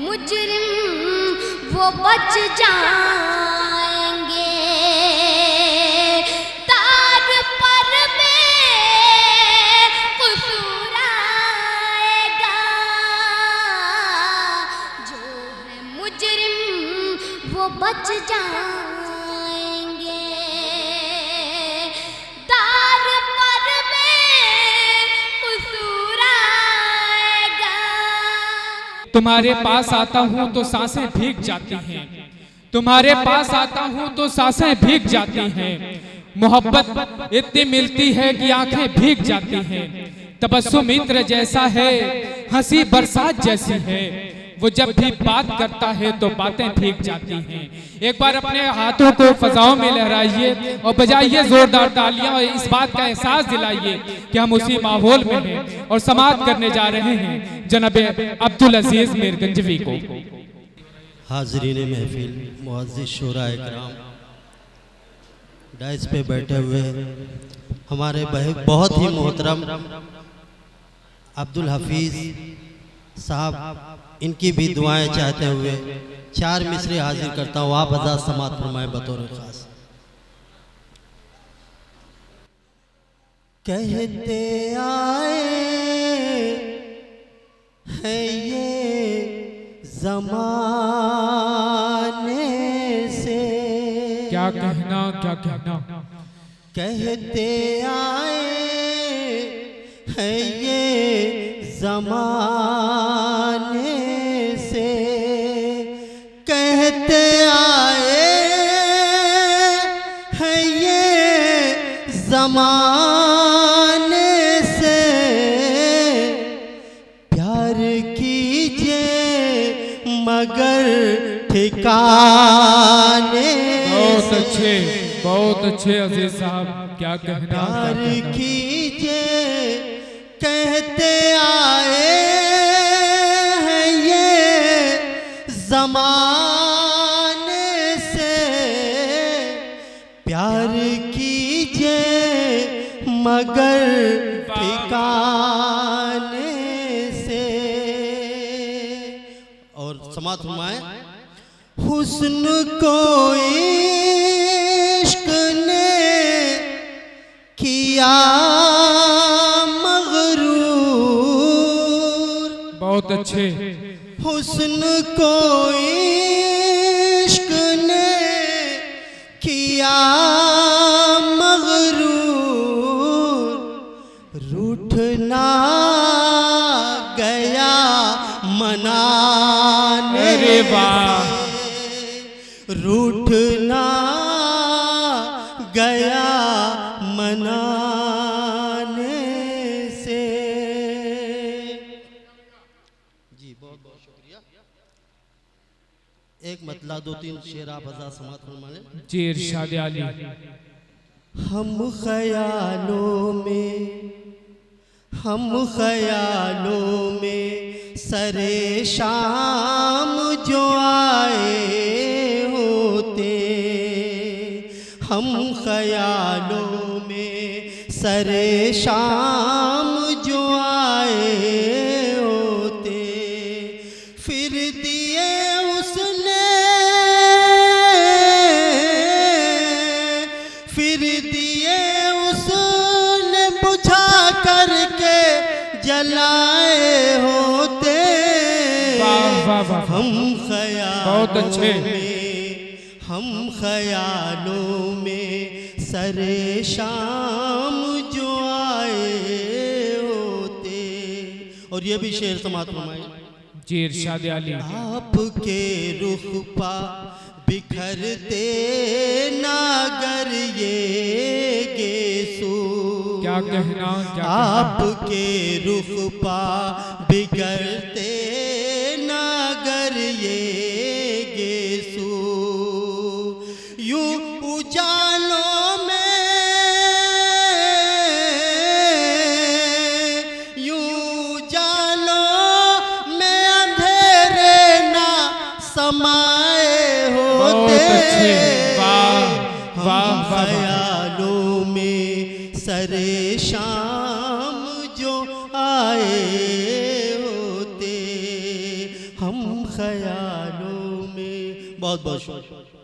मुजरिम वो बच जाएंगे, तार पर बेकसूर आएगा। जो है मुजरिम वो बच जाएंगे, तार पर बेकसूर आएगा। तुम्हारे पास आता हूँ तो सांसें भीग जाती हैं, तुम्हारे पास आता हूँ तो सांसें भीग जाती हैं। मोहब्बत इतनी मिलती है कि आंखें भीग जाती हैं। तबस्सुम इत्र जैसा है, हंसी बरसात जैसी है। वो जब भी बात करता है तो बातें भीग जाती हैं। एक बार अपने हाथों को फजाओं में लहराइए और बजाइए जोरदार तालियां और इस बात का एहसास दिलाइए कि हम उसी माहौल में हैं और समाप्त करने जा रहे हैं जनाब अब्दुल अजीज मीरगंजवी को। हाज़रीन महफिल, मुअज़्ज़िज़ शोराए किराम, डाइस पे बैठे हुए हमारे बहुत ही मोहतरम अब्दुल हफीज़ साहब, इनकी भी दुआएं चाहते हुए 4 मिसरे हाजिर करता हूँ। आप हज़ार समात फरमाए बतौर खास। कहते आए हैं ये ज़माने से, क्या कहना क्या कहना, कहते आए हैं ये ज़माने से, कहते आए हैं ये ज़माने से, प्यार कीजिए मगर ठिकाने। बहुत अच्छे अजीज साहब, क्या कहना। प्यार कीजिए, कहते आए हैं ये ज़माने से, प्यार कीजिए मगर ठिकाने से। और समात फरमाएं, हुस्न को इश्क ने किया मगरूर। बहुत अच्छे। हुस्न को इश्क ने किया मगरूर, रूठना गया मनाने। अरे वाह, रूठना गया मनाने से। जी बहुत बहुत शुक्रिया। एक मतला 2-3 शेर आप हज़ार समात फरमाने। जी इरशाद आली। हम ख्यालों में सरे शाम जो आए होते, हम ख्यालों में सरे शाम जो आए होते, फिर दिए उसने, फिर दिए उसने बुझा करके जलाए होते। हम ख्यालों में सरे शाम जो आए होते। और ये भी शेर समात फरमाए। जी इरशाद आली। आपके रुख पा बिखरते नागर ये गेसू, क्या कहना क्या आपके रुख पा बिखरते नागर ये गेसू, यूं उजालों में, यूं उजालों में अंधेरे ना समाए होते। ख्यालों में सरे शाम जो आए होते, हम ख्यालों में। बहुत बहुत शुक्रिया।